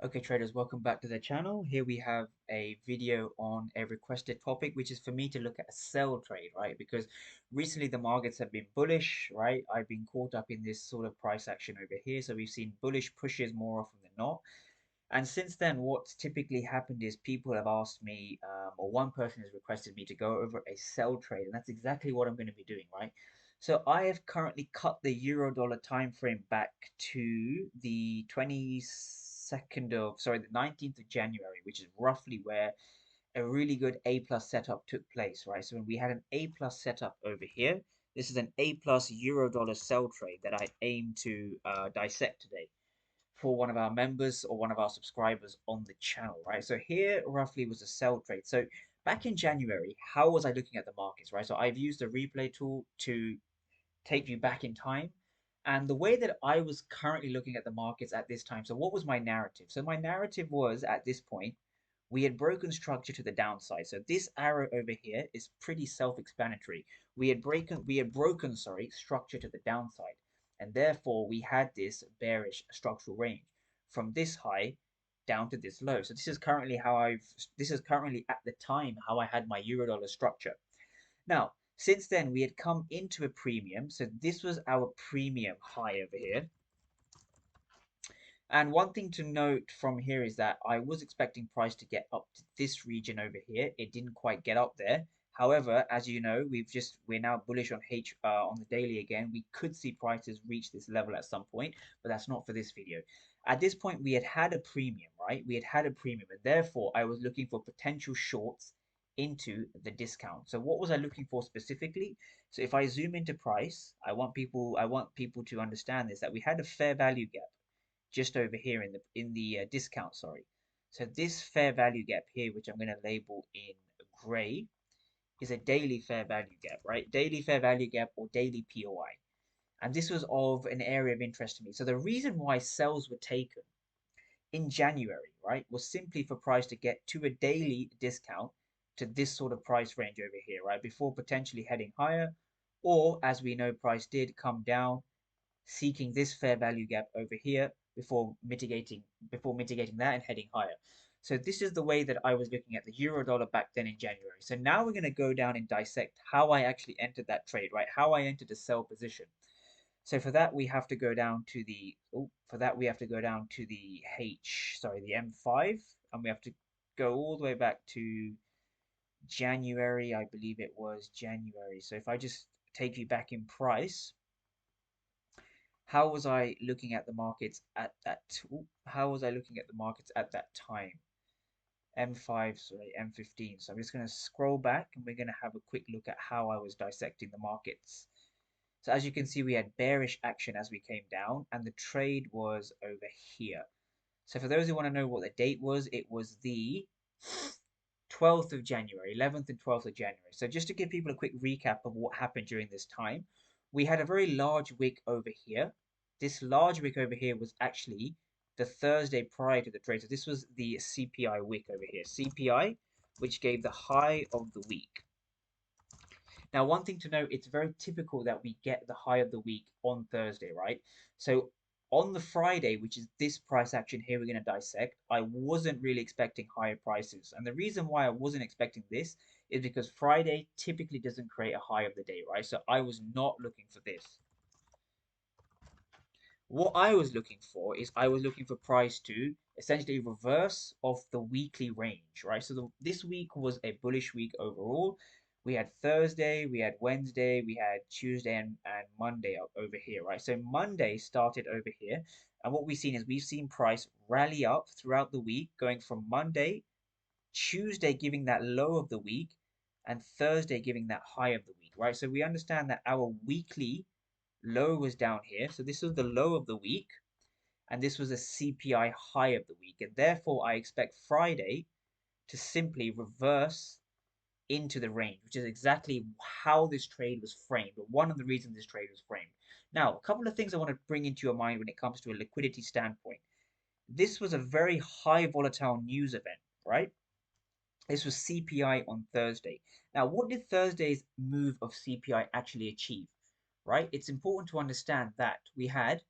Okay, traders, welcome back to the channel. Here we have a video on a requested topic, which is for me to look at a sell trade, right? Because recently the markets have been bullish, right? I've been caught up in this sort of price action over here. So we've seen bullish pushes more often than not. And since then, what's typically happened is people have asked me, or one person has requested me to go over a sell trade, and that's exactly what I'm going to be doing, right? So I have currently cut the euro dollar time frame back to the 22nd of, sorry, the 19th of January, which is roughly where a really good A plus setup took place, right? So when we had an A plus setup over here, this is an A plus euro dollar sell trade that I aim to dissect today for one of our members or one of our subscribers on the channel, right? So here roughly was a sell trade. So back in January, how was I looking at the markets, right? So I've used the replay tool to take you back in time. And the way that I was currently looking at the markets at this time, so what was my narrative? So my narrative was at this point, we had broken structure to the downside. So this arrow over here is pretty self-explanatory. We had broken, sorry, structure to the downside. And therefore we had this bearish structural range from this high down to this low. So this is currently at the time how I had my Eurodollar structure. Now, since then, we had come into a premium. So this was our premium high over here. And one thing to note from here is that I was expecting price to get up to this region over here. It didn't quite get up there. However, as you know, we're now bullish on on the daily again. We could see prices reach this level at some point, but that's not for this video. At this point, we had had a premium, right? We had had a premium, and therefore I was looking for potential shorts into the discount. So what was I looking for specifically? So if I zoom into price, I want people to understand this, that we had a fair value gap just over here in the discount, sorry. So this fair value gap here, which I'm going to label in gray, is a daily fair value gap, right? Daily fair value gap or daily POI. And this was of an area of interest to me. So the reason why sells were taken in January, right, was simply for price to get to a daily discount to this sort of price range over here, right, before potentially heading higher, or as we know, price did come down seeking this fair value gap over here before mitigating that and heading higher. So this is the way that I was looking at the euro dollar back then in January. So now we're going to go down and dissect how I actually entered that trade, right? How I entered a sell position. So for that we have to go down to the the M5, and we have to go all the way back to January, I believe it was January. So if I just take you back in price, how was I looking at the markets at that how was I looking at the markets at that time? M5, sorry, M15. So I'm just going to scroll back and we're going to have a quick look at how I was dissecting the markets. So as you can see, we had bearish action as we came down, and the trade was over here. So for those who want to know what the date was, it was the 12th of January, 11th and 12th of January. So just to give people a quick recap of what happened during this time, we had a very large wick over here. This large wick over here was actually the Thursday prior to the trade. So this was the CPI wick over here. CPI, which gave the high of the week. Now, one thing to note, it's very typical that we get the high of the week on Thursday, right? So on the Friday, which is this price action here, we're going to dissect, I wasn't really expecting higher prices. And the reason why I wasn't expecting this is because Friday typically doesn't create a high of the day, right? So I was not looking for this. What I was looking for is I was looking for price to essentially reverse off the weekly range, right? So this week was a bullish week overall. We had Thursday, we had Wednesday, we had Tuesday and Monday over here, right? So Monday started over here. And what we've seen is we've seen price rally up throughout the week, going from Monday, Tuesday giving that low of the week, and Thursday giving that high of the week, right? So we understand that our weekly low was down here. So this was the low of the week, and this was a CPI high of the week. And therefore, I expect Friday to simply reverse into the range, which is exactly how this trade was framed, or one of the reasons this trade was framed. Now, a couple of things I want to bring into your mind when it comes to a liquidity standpoint. This was a very high volatile news event, right? This was CPI on Thursday. Now, what did Thursday's move of CPI actually achieve? Right? It's important to understand that we had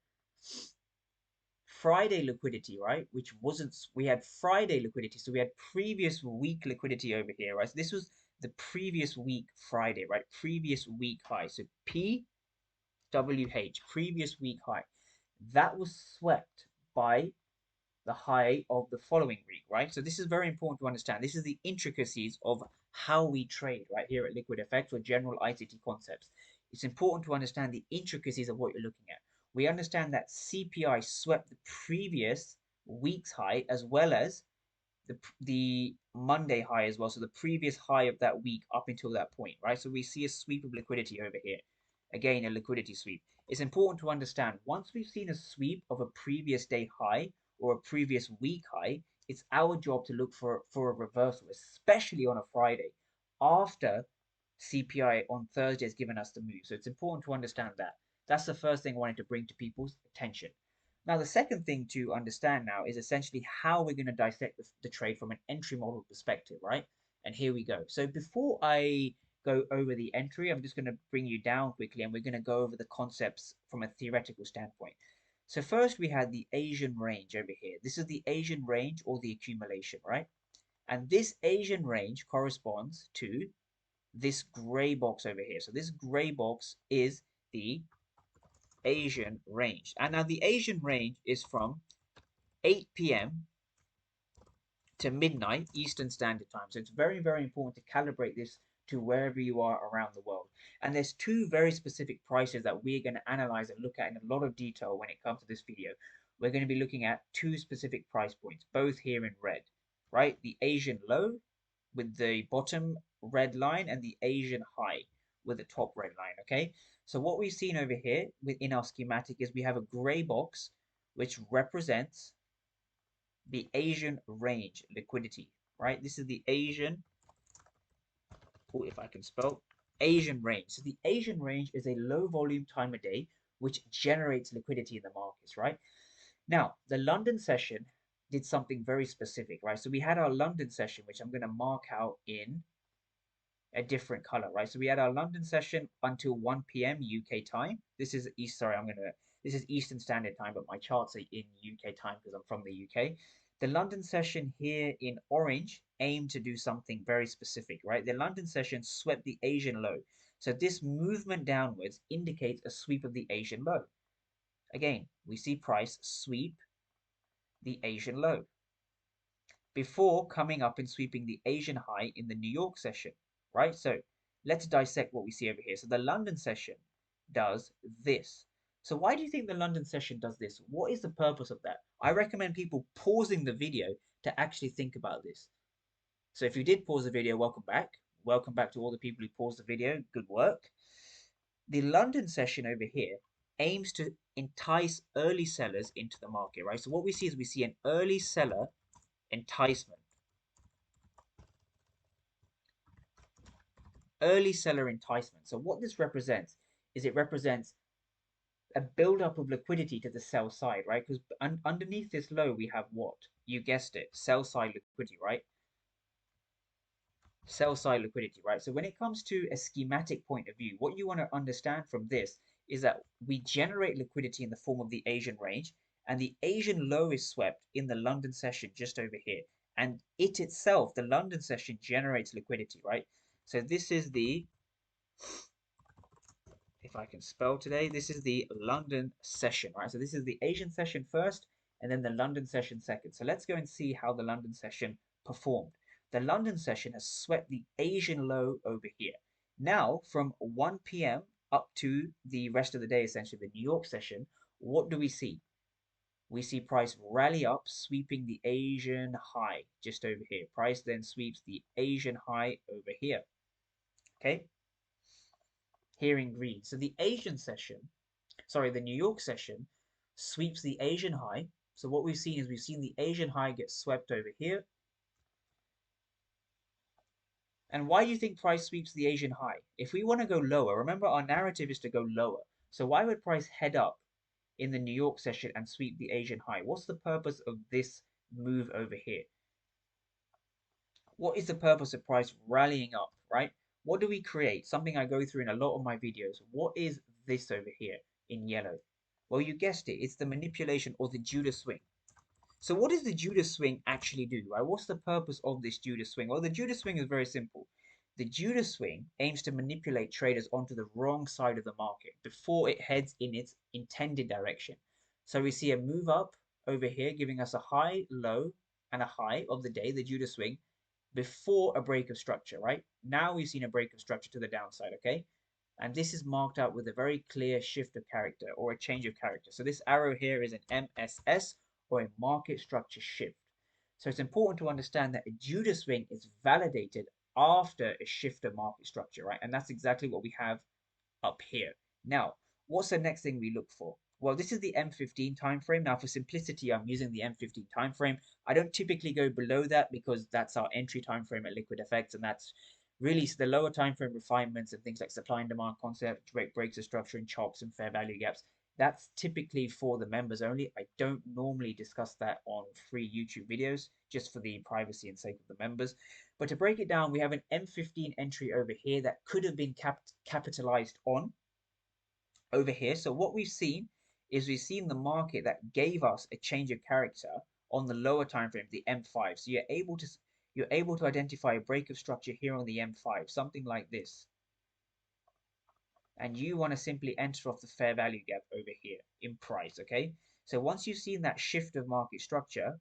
Friday liquidity, right? Which wasn't, we had Friday liquidity. So we had previous week liquidity over here, right? So this was the previous week Friday, right? Previous week high. So PWH, previous week high. That was swept by the high of the following week, right? So this is very important to understand. This is the intricacies of how we trade right here at Liquid FX or general ICT concepts. It's important to understand the intricacies of what you're looking at. We understand that CPI swept the previous week's high as well as the Monday high as well. So the previous high of that week up until that point, right? So we see a sweep of liquidity over here. Again, a liquidity sweep. It's important to understand once we've seen a sweep of a previous day high or a previous week high, it's our job to look for a reversal, especially on a Friday after CPI on Thursday has given us the move. So it's important to understand that. That's the first thing I wanted to bring to people's attention. Now, the second thing to understand now is essentially how we're going to dissect the trade from an entry model perspective, right? And here we go. So before I go over the entry, I'm just going to bring you down quickly and we're going to go over the concepts from a theoretical standpoint. So first we had the Asian range over here. This is the Asian range or the accumulation, right? And this Asian range corresponds to this gray box over here. So this gray box is the Asian range. And now the Asian range is from 8 p.m. to midnight Eastern Standard Time. So it's very, very important to calibrate this to wherever you are around the world. And there's two very specific prices that we're going to analyze and look at in a lot of detail when it comes to this video. We're going to be looking at two specific price points, both here in red, right? The Asian low with the bottom red line and the Asian high with the top red line, okay? So what we've seen over here within our schematic is we have a gray box which represents the Asian range liquidity, right? This is the Asian, oh, if I can spell, Asian range. So the Asian range is a low volume time of day which generates liquidity in the markets, right? Now, the London session did something very specific, right? So we had our London session, which I'm going to mark out in a different color, right? So we had our London session until 1 p.m. UK time. This is East, sorry, this is Eastern Standard Time, but my charts are in UK time because I'm from the UK. The London session here in orange aimed to do something very specific, right? The London session swept the Asian low. So this movement downwards indicates a sweep of the Asian low. Again, we see price sweep the Asian low before coming up and sweeping the Asian high in the New York session, right? So let's dissect what we see over here. So the London session does this. So why do you think the London session does this? What is the purpose of that? I recommend people pausing the video to actually think about this. So if you did pause the video, welcome back. Welcome back to all the people who paused the video. Good work. The London session over here aims to entice early sellers into the market, right? So what we see is we see an early seller enticement. Early seller enticement. So what this represents is it represents a buildup of liquidity to the sell side, right? Because underneath this low, we have what? You guessed it, sell side liquidity, right? Sell side liquidity, right? So when it comes to a schematic point of view, what you want to understand from this is that we generate liquidity in the form of the Asian range, and the Asian low is swept in the London session just over here. And it itself, the London session, generates liquidity, right? So this is the, if I can spell today, this is the London session, right? So this is the Asian session first, and then the London session second. So let's go and see how the London session performed. The London session has swept the Asian low over here. Now, from 1 p.m. up to the rest of the day, essentially the New York session, what do we see? We see price rally up, sweeping the Asian high just over here. Price then sweeps the Asian high over here. Okay, here in green. So the Asian session, sorry, the New York session sweeps the Asian high. So what we've seen is we've seen the Asian high get swept over here. And why do you think price sweeps the Asian high? If we want to go lower, remember our narrative is to go lower. So why would price head up in the New York session and sweep the Asian high? What's the purpose of this move over here? What is the purpose of price rallying up, right? What do we create? Something I go through in a lot of my videos. What is this over here in yellow? Well, you guessed it, it's the manipulation or the Judas swing. So what does the Judas swing actually do, right? What's the purpose of this Judas swing? Well, the Judas swing is very simple. The Judas swing aims to manipulate traders onto the wrong side of the market before it heads in its intended direction. So we see a move up over here, giving us a high, low, and a high of the day, the Judas swing, before a break of structure, right? Now we've seen a break of structure to the downside, okay? And this is marked out with a very clear shift of character or a change of character. So this arrow here is an MSS or a market structure shift. So it's important to understand that a Judas swing is validated after a shift of market structure, right? And that's exactly what we have up here. Now, what's the next thing we look for? Well, this is the M15 time frame. Now, for simplicity, I'm using the M15 time frame. I don't typically go below that because that's our entry time frame at Liquid FX, and that's really the lower time frame refinements and things like supply and demand concept, breaks of structure, and chops and fair value gaps. That's typically for the members only. I don't normally discuss that on free YouTube videos just for the privacy and sake of the members. But to break it down, we have an M15 entry over here that could have been capitalized on over here. So what we've seen is we've seen the market that gave us a change of character on the lower time frame, the M5. So you're able to identify a break of structure here on the M5, something like this. And you want to simply enter off the fair value gap over here in price, okay? So once you've seen that shift of market structure,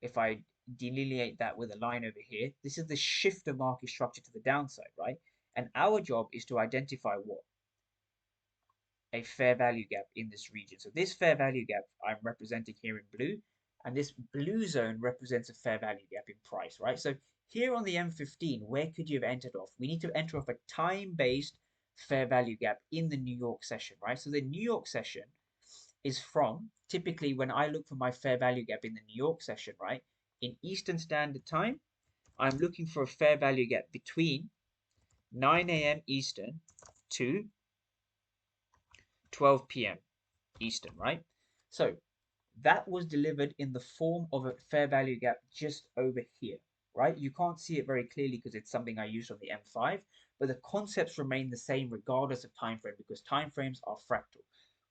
if I delineate that with a line over here, this is the shift of market structure to the downside, right? And our job is to identify what? A fair value gap in this region. So this fair value gap I'm representing here in blue, and this blue zone represents a fair value gap in price, right? So here on the M15, where could you have entered off? We need to enter off a time-based fair value gap in the New York session, right? So the New York session is from, typically when I look for my fair value gap in the New York session, right? In Eastern Standard Time, I'm looking for a fair value gap between 9 a.m. Eastern to 12 p.m. Eastern, right? So that was delivered in the form of a fair value gap just over here, right? You can't see it very clearly because it's something I used on the M5, but the concepts remain the same regardless of time frame because time frames are fractal.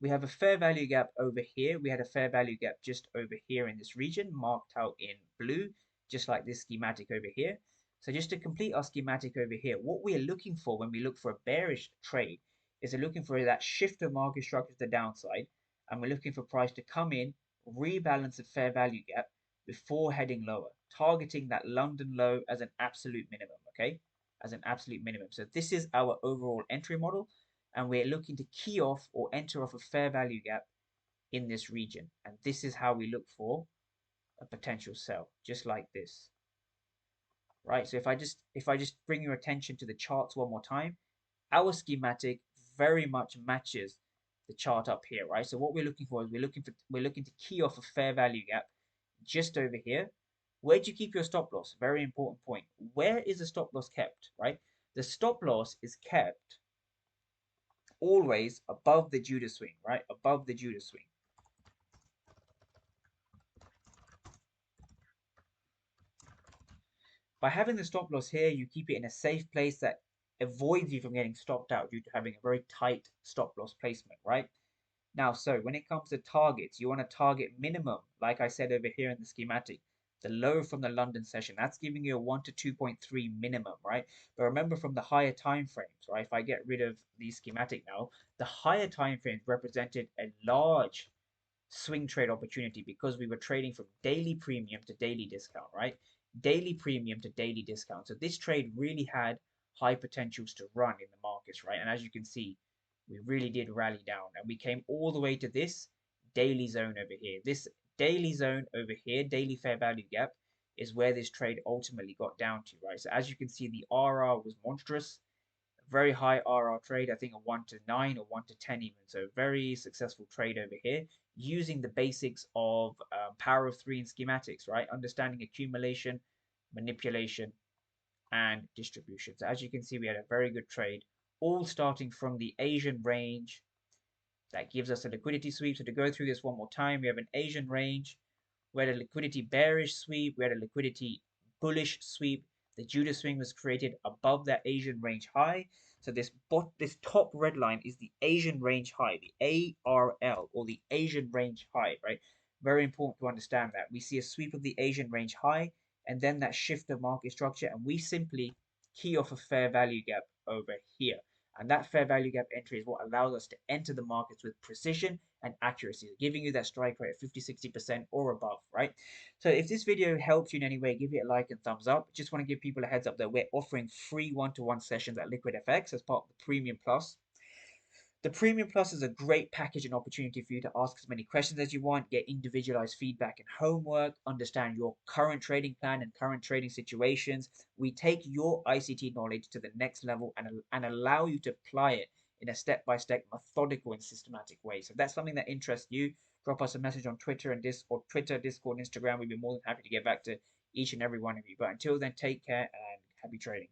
We have a fair value gap over here. We had a fair value gap just over here in this region, marked out in blue, just like this schematic over here. So just to complete our schematic over here, what we are looking for when we look for a bearish trade is we're looking for that shift of market structure to the downside, and we're looking for price to come in, rebalance the fair value gap before heading lower, targeting that London low as an absolute minimum, okay? As an absolute minimum. So this is our overall entry model, and we're looking to key off or enter off a fair value gap in this region. And this is how we look for a potential sell, just like this, right? So if I just bring your attention to the charts one more time, our schematic very much matches the chart up here, right? So what we're looking for is we're looking to key off a fair value gap just over here. Where do you keep your stop loss? Very important point. Where is the stop loss kept, right? The stop loss is kept always above the Judas swing, right? Above the Judas swing. By having the stop loss here, you keep it in a safe place that avoids you from getting stopped out due to having a very tight stop loss placement, right? Now, so when it comes to targets, you want to target minimum, like I said over here in the schematic, the low from the London session. That's giving you a 1 to 2.3 minimum, right? But remember from the higher time frames, right? If I get rid of the schematic now, the higher time frames represented a large swing trade opportunity because we were trading from daily premium to daily discount, right? Daily premium to daily discount. So this trade really had high potentials to run in the markets, right? And as you can see, we really did rally down and we came all the way to this daily zone over here. This daily zone over here, daily fair value gap, is where this trade ultimately got down to, right? So as you can see, the RR was monstrous, very high RR trade, I think a 1 to 9 or 1 to 10 even. So very successful trade over here using the basics of power of three and schematics, right? Understanding accumulation, manipulation, and distribution. So as you can see, we had a very good trade, all starting from the Asian range. That gives us a liquidity sweep. So to go through this one more time, we have an Asian range. We had a liquidity bearish sweep. We had a liquidity bullish sweep. The Judas swing was created above that Asian range high. So this top red line is the Asian range high, the ARL, or the Asian range high, right? Very important to understand that. We see a sweep of the Asian range high and then that shift of market structure, and we simply key off a fair value gap over here. And that fair value gap entry is what allows us to enter the markets with precision and accuracy, giving you that strike rate of 50, 60% or above, right? So if this video helps you in any way, give it a like and thumbs up. Just want to give people a heads up that we're offering free one-to-one sessions at Liquid FX as part of the Premium Plus. The Premium Plus is a great package and opportunity for you to ask as many questions as you want, get individualized feedback and homework, understand your current trading plan and current trading situations. We take your ICT knowledge to the next level and allow you to apply it in a step-by-step, methodical and systematic way. So if that's something that interests you, drop us a message on Twitter and Discord, Instagram. We'd be more than happy to get back to each and every one of you. But until then, take care and happy trading.